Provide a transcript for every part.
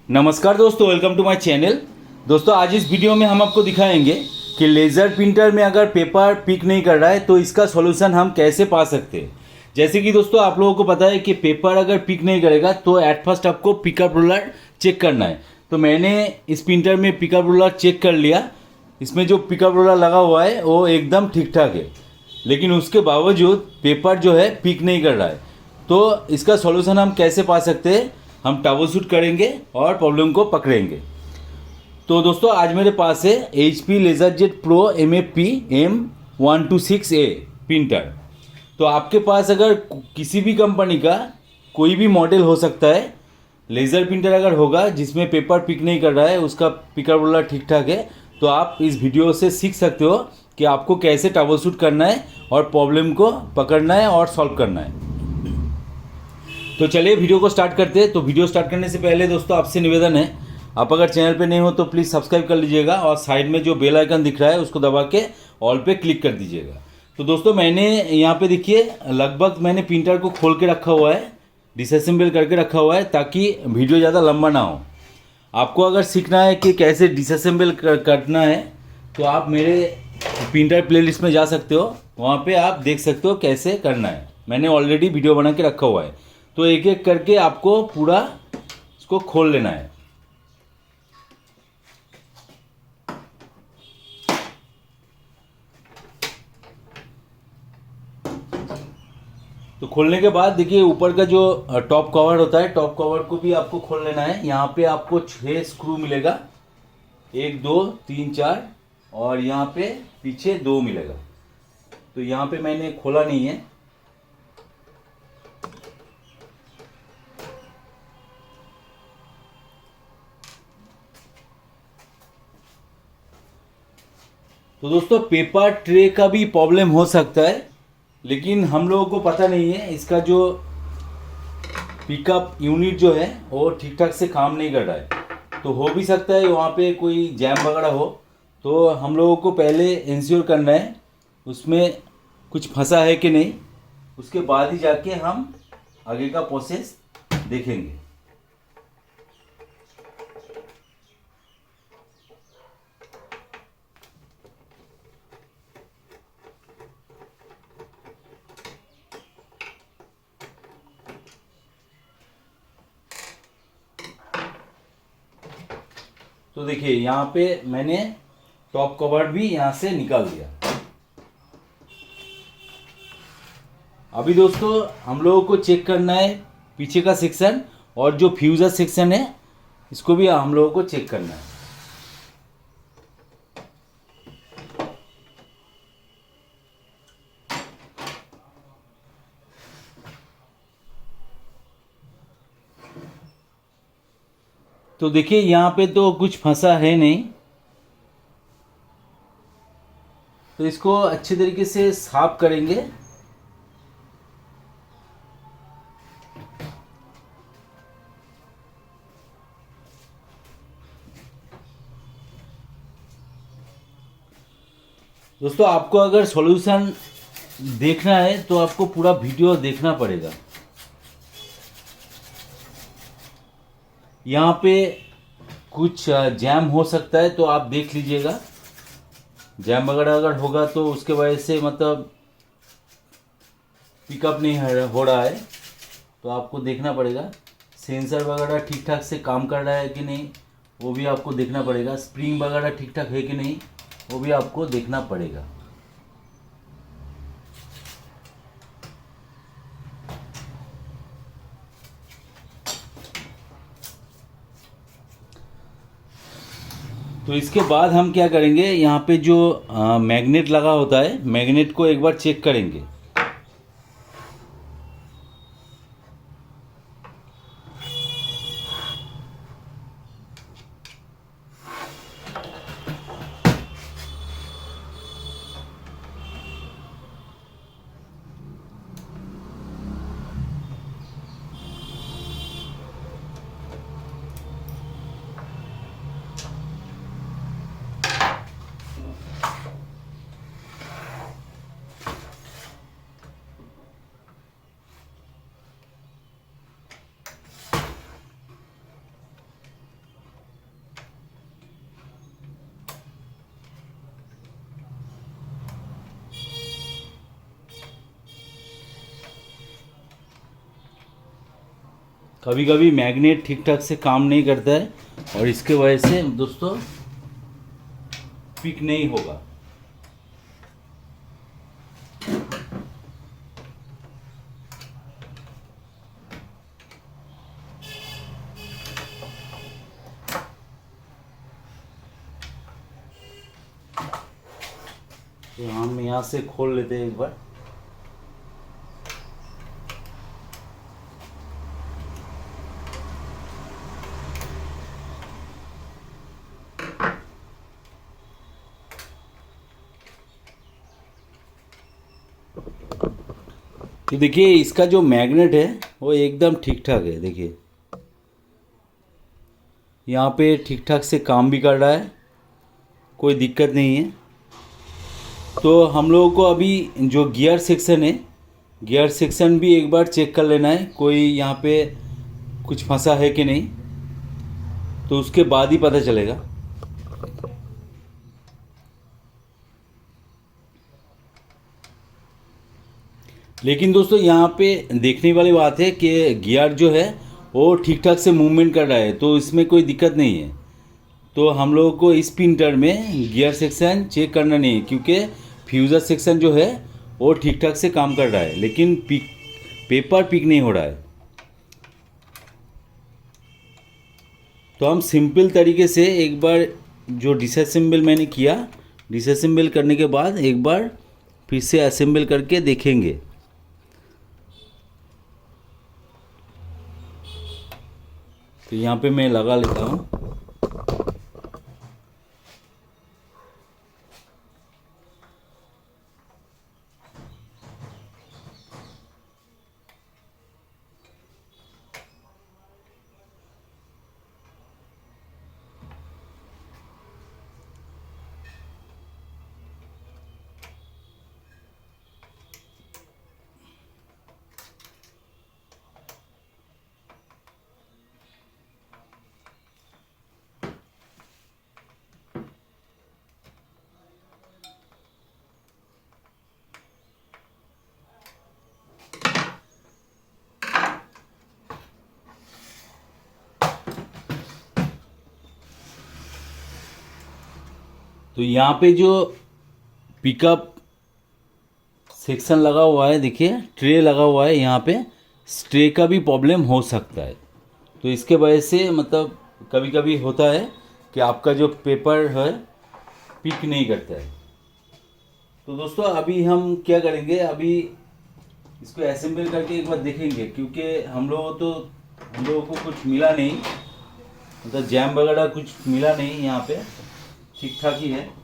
नमस्कार दोस्तों, welcome to my channel. दोस्तों आज इस वीडियो में हम आपको दिखाएंगे कि लेज़र प्रिंटर में अगर पेपर पिक नहीं कर रहा है तो इसका सॉल्यूशन हम कैसे पा सकते हैं। जैसे कि दोस्तों आप लोगों को पता है कि पेपर अगर पिक नहीं करेगा तो एट फर्स्ट आपको पिकअप रोलर चेक करना है। तो मैंने इस प्रिंटर में पिकअप रोलर चेक कर लिया। इसमें जो पिकअप रोलर लगा हुआ है वो एकदम ठीक ठाक है, लेकिन उसके बावजूद पेपर जो है पिक नहीं कर रहा है। तो इसका सॉल्यूशन हम कैसे पा सकते हैं, हम ट्रबल शूट करेंगे और प्रॉब्लम को पकड़ेंगे। तो दोस्तों आज मेरे पास है HP LaserJet Pro MFP M126A printer. तो आपके पास अगर किसी भी कंपनी का कोई भी मॉडल हो सकता है, लेज़र प्रिंटर अगर होगा जिसमें पेपर पिक नहीं कर रहा है, उसका पिकअप रोलर ठीक ठाक है, तो आप इस वीडियो से सीख सकते हो कि आपको कैसे ट्रबल शूट करना है और प्रॉब्लम को पकड़ना है और सॉल्व करना है। तो चलिए वीडियो को स्टार्ट करते हैं। तो वीडियो स्टार्ट करने से पहले दोस्तों आपसे निवेदन है, आप अगर चैनल पे नहीं हो तो प्लीज़ सब्सक्राइब कर लीजिएगा और साइड में जो बेल आइकन दिख रहा है उसको दबा के ऑल पे क्लिक कर दीजिएगा। तो दोस्तों मैंने यहाँ पे देखिए लगभग मैंने प्रिंटर को खोल के रखा हुआ है, डिसअसेंबल करके रखा हुआ है ताकि वीडियो ज़्यादा लंबा ना हो। आपको अगर सीखना है कि कैसे डिसअसेंबल करना है तो आप मेरे प्रिंटर प्लेलिस्ट में जा सकते हो, वहाँ पे आप देख सकते हो कैसे करना है। मैंने ऑलरेडी वीडियो बना के रखा हुआ है। तो एक एक करके आपको पूरा इसको खोल लेना है। तो खोलने के बाद देखिए ऊपर का जो टॉप कवर होता है, टॉप कवर को भी आपको खोल लेना है। यहाँ पे आपको 6 स्क्रू मिलेगा, 1 2 3 4, और यहाँ पे पीछे 2 मिलेगा। तो यहाँ पे मैंने खोला नहीं है। तो दोस्तों पेपर ट्रे का भी प्रॉब्लम हो सकता है, लेकिन हम लोगों को पता नहीं है। इसका जो पिकअप यूनिट जो है वो ठीक ठाक से काम नहीं कर रहा है। तो हो भी सकता है वहाँ पे कोई जैम वगैरह हो। तो हम लोगों को पहले इंश्योर करना है उसमें कुछ फंसा है कि नहीं, उसके बाद ही जाके हम आगे का प्रोसेस देखेंगे। तो देखिए यहाँ पे मैंने टॉप कवर भी यहाँ से निकाल दिया। अभी दोस्तों हम लोगों को चेक करना है पीछे का सेक्शन और जो फ्यूजर सेक्शन है इसको भी हम लोगों को चेक करना है। तो देखिए यहाँ पे तो कुछ फंसा है नहीं, तो इसको अच्छे तरीके से साफ करेंगे। दोस्तों आपको अगर सॉल्यूशन देखना है तो आपको पूरा वीडियो देखना पड़ेगा। यहाँ पे कुछ जैम हो सकता है तो आप देख लीजिएगा। जैम वगैरह अगर होगा तो उसके वजह से मतलब पिकअप नहीं हो रहा है, तो आपको देखना पड़ेगा। सेंसर वगैरह ठीक ठाक से काम कर रहा है कि नहीं वो भी आपको देखना पड़ेगा। स्प्रिंग वगैरह ठीक ठाक है कि नहीं वो भी आपको देखना पड़ेगा। तो इसके बाद हम क्या करेंगे, यहाँ पे जो मैग्नेट लगा होता है मैग्नेट को एक बार चेक करेंगे। कभी कभी मैग्नेट ठीक ठाक से काम नहीं करता है और इसके वजह से दोस्तों पिक नहीं होगा। तो हम यहाँ से खोल लेते हैं एक बार। तो देखिए इसका जो मैग्नेट है वो एकदम ठीक ठाक है। देखिए यहाँ पे ठीक ठाक से काम भी कर रहा है, कोई दिक्कत नहीं है। तो हम लोगों को अभी जो गियर सेक्शन है, गियर सेक्शन भी एक बार चेक कर लेना है, कोई यहाँ पे कुछ फंसा है कि नहीं, तो उसके बाद ही पता चलेगा। लेकिन दोस्तों यहाँ पे देखने वाली बात है कि गियर जो है वो ठीक ठाक से मूवमेंट कर रहा है, तो इसमें कोई दिक्कत नहीं है। तो हम लोगों को इस प्रिंटर में गियर सेक्शन चेक करना नहीं है, क्योंकि फ्यूज़र सेक्शन जो है वो ठीक ठाक से काम कर रहा है, लेकिन पेपर पिक नहीं हो रहा है। तो हम सिंपल तरीके से एक बार जो डिसअसेंबल मैंने किया, डिसअसेंबल करने के बाद एक बार फिर से असेंबल करके देखेंगे। तो यहाँ पे मैं लगा लेता हूँ। तो यहाँ पे जो पिकअप सेक्शन लगा हुआ है, देखिए ट्रे लगा हुआ है, यहाँ पे ट्रे का भी प्रॉब्लम हो सकता है। तो इसके वजह से मतलब कभी कभी होता है कि आपका जो पेपर है पिक नहीं करता है। तो दोस्तों अभी हम क्या करेंगे, अभी इसको असेंबल करके एक बार देखेंगे, क्योंकि हम लोगों को कुछ मिला नहीं, मतलब जैम वगैरह कुछ मिला नहीं, यहाँ पे ठीक ठाक ही है।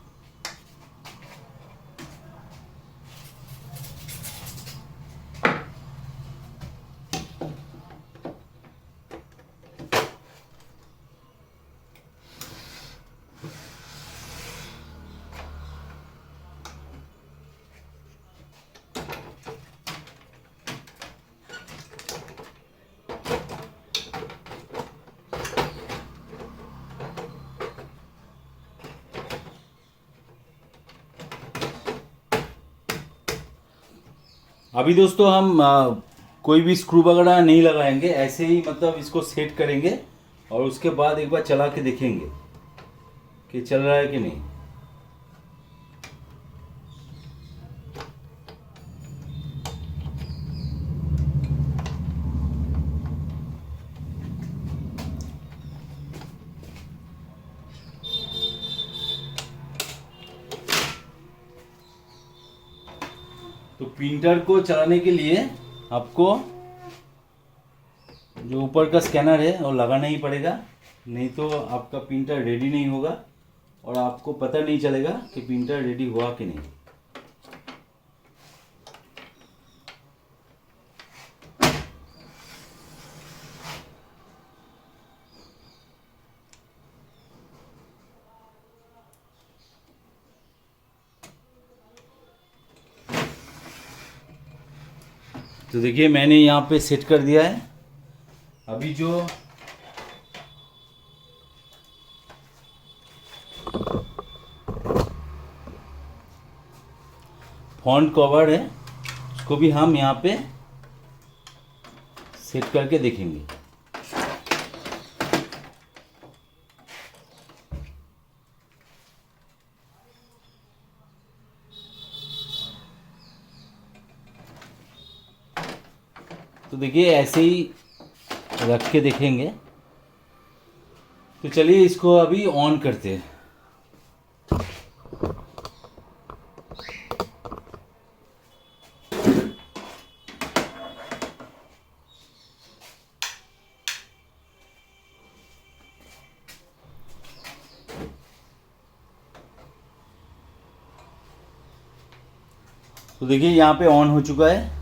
अभी दोस्तों हम कोई भी स्क्रू वगैरह नहीं लगाएंगे, ऐसे ही मतलब इसको सेट करेंगे और उसके बाद एक बार चला के देखेंगे कि चल रहा है कि नहीं। तो प्रिंटर को चलाने के लिए आपको जो ऊपर का स्कैनर है वो लगाना ही पड़ेगा, नहीं तो आपका प्रिंटर रेडी नहीं होगा और आपको पता नहीं चलेगा कि प्रिंटर रेडी हुआ कि नहीं। तो देखिए मैंने यहाँ पे सेट कर दिया है। अभी जो फॉन्ट कवर है उसको भी हम यहाँ पे सेट करके देखेंगे। तो देखिए ऐसे ही रख के देखेंगे। तो चलिए इसको अभी ऑन करते हैं। तो देखिए यहाँ पे ऑन हो चुका है।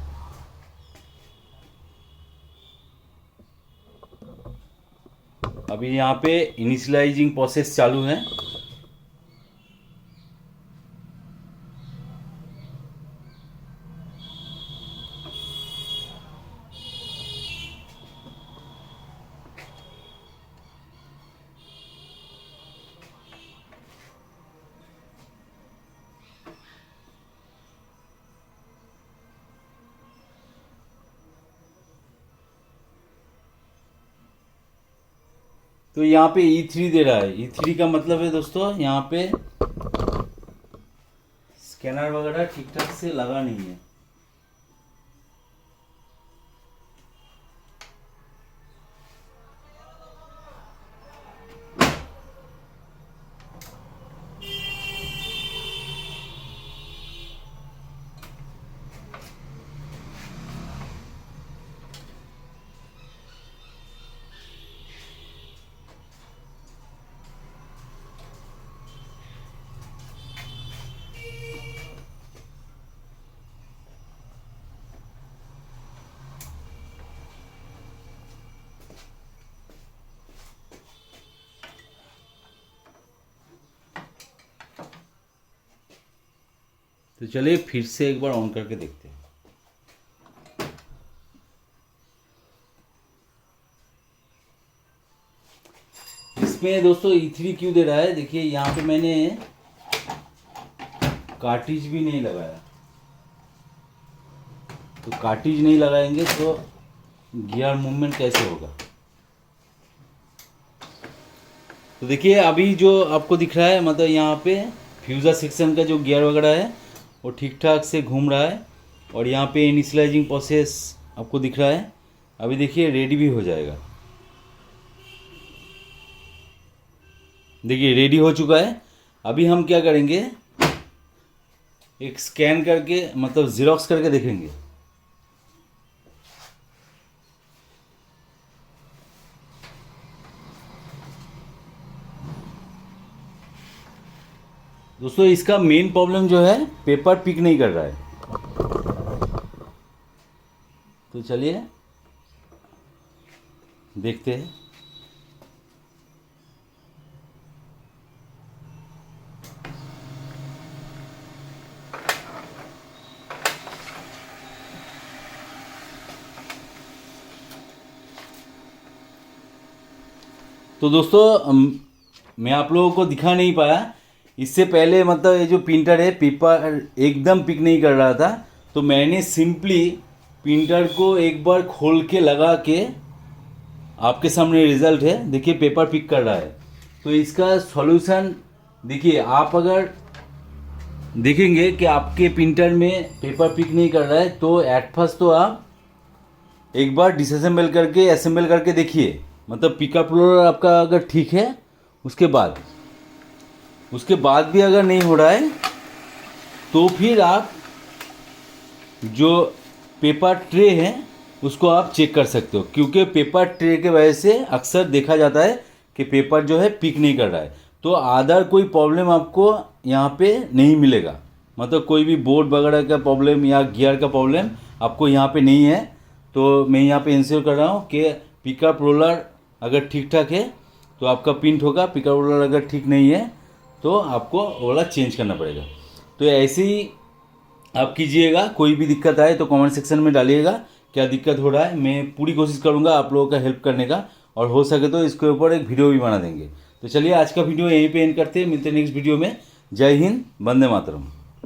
अभी यहाँ पे इनिशियलाइजिंग प्रोसेस चालू है। तो यहाँ पे E3 दे रहा है। E3 का मतलब है दोस्तों यहाँ पे स्कैनर वगैरह ठीक ठाक से लगा नहीं है। तो चलिए फिर से एक बार ऑन करके देखते हैं। इसमें दोस्तों E3 क्यों दे रहा है, देखिए यहाँ पे मैंने कार्ट्रिज भी नहीं लगाया। तो कार्ट्रिज नहीं लगाएंगे तो गियर मूवमेंट कैसे होगा। तो देखिए अभी जो आपको दिख रहा है, मतलब यहाँ पे फ्यूज़र सेक्शन का जो गियर वगैरह है वो ठीक ठाक से घूम रहा है। और यहाँ पे इनिशियलाइजिंग प्रोसेस आपको दिख रहा है। अभी देखिए रेडी भी हो जाएगा। देखिए रेडी हो चुका है। अभी हम क्या करेंगे, एक स्कैन करके मतलब ज़ेरॉक्स करके देखेंगे। दोस्तों इसका मेन प्रॉब्लम जो है, पेपर पिक नहीं कर रहा है। तो चलिए देखते हैं। तो दोस्तों मैं आप लोगों को दिखा नहीं पाया, इससे पहले मतलब ये जो प्रिंटर है पेपर एकदम पिक नहीं कर रहा था। तो मैंने सिंपली प्रिंटर को एक बार खोल के लगा के आपके सामने रिजल्ट है, देखिए पेपर पिक कर रहा है। तो इसका सॉल्यूशन देखिए, आप अगर देखेंगे कि आपके प्रिंटर में पेपर पिक नहीं कर रहा है तो एट फर्स्ट तो आप एक बार डिसअसेंबल करके असेंबल करके देखिए, मतलब पिकअप रोलर आपका अगर ठीक है उसके बाद भी अगर नहीं हो रहा है तो फिर आप जो पेपर ट्रे है उसको आप चेक कर सकते हो। क्योंकि पेपर ट्रे के वजह से अक्सर देखा जाता है कि पेपर जो है पिक नहीं कर रहा है। तो अदर कोई प्रॉब्लम आपको यहाँ पे नहीं मिलेगा, मतलब कोई भी बोर्ड वगैरह का प्रॉब्लम या गियर का प्रॉब्लम आपको यहाँ पे नहीं है। तो मैं यहाँ पे इंश्योर कर रहा हूँ कि पिकअप रोलर अगर ठीक ठाक है तो आपका प्रिंट होगा, पिकअप रोलर अगर ठीक नहीं है तो आपको वाला चेंज करना पड़ेगा। तो ऐसे ही आप कीजिएगा। कोई भी दिक्कत आए तो कमेंट सेक्शन में डालिएगा क्या दिक्कत हो रहा है। मैं पूरी कोशिश करूँगा आप लोगों का हेल्प करने का, और हो सके तो इसके ऊपर एक वीडियो भी बना देंगे। तो चलिए आज का वीडियो यहीं पे एंड करते हैं, मिलते हैं नेक्स्ट वीडियो में। जय हिंद, वंदे मातरम।